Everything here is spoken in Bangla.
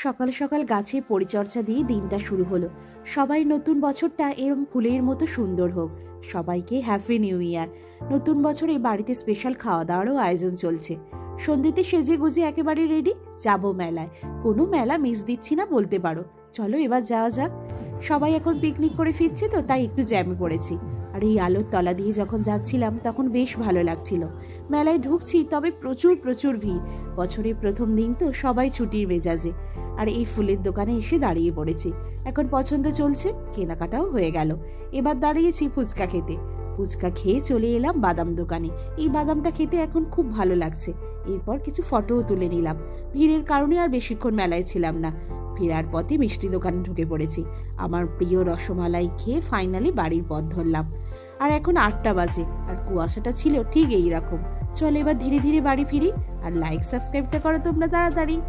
সকাল সকাল গাছের পরিচর্যা দিয়ে দিনটা শুরু হলো। সবাই নতুন বছরটা এরম ফুলের মতো সুন্দর হোক। সবাইকে হ্যাপি নিউ ইয়ার। নতুন বছরে বাড়িতে স্পেশাল খাওয়া দাওয়ারও আয়োজন চলছে। সন্ধ্যেতে সেজে গুজে একেবারে রেডি, যাবো মেলায়। কোনো মেলা মিস দিচ্ছি না বলতে পারো। চলো এবার যাওয়া যাক। সবাই এখন পিকনিক করে ফিরছে তো, তাই একটু জ্যামে পড়েছি। আর এই আলোর তলা দিয়ে যখন যাচ্ছিলাম তখন বেশ ভালো লাগছিল। মেলায় ঢুকছি, তবে প্রচুর প্রচুর ভিড়। বছরের প্রথম দিন তো, সবাই ছুটির মেজাজে। আর এই ফুলের দোকানে এসে দাঁড়িয়ে পড়েছি। এখন পছন্দ চলছে, কেনাকাটাও হয়ে গেল। এবার দাঁড়িয়েছি ফুচকা খেতে। ফুচকা খেয়ে চলে এলাম বাদাম দোকানে। এই বাদামটা খেতে এখন খুব ভালো লাগছে। এরপর কিছু ফটোও তুলে নিলাম। ভিড়ের কারণে আর বেশিক্ষণ মেলায় ছিলাম না। ফেরার পথে মিষ্টি দোকানে ঢুকে পড়েছি। আমার প্রিয় রসমালাই খেয়ে ফাইনালি বাড়ির পথ ধরলাম। আর এখন 8টা বাজে, আর কুয়াশাটা ছিল ঠিক এইরকম। চলো এবার ধীরে ধীরে বাড়ি ফিরি। আর লাইক সাবস্ক্রাইবটা করো তোমরা তাড়াতাড়ি।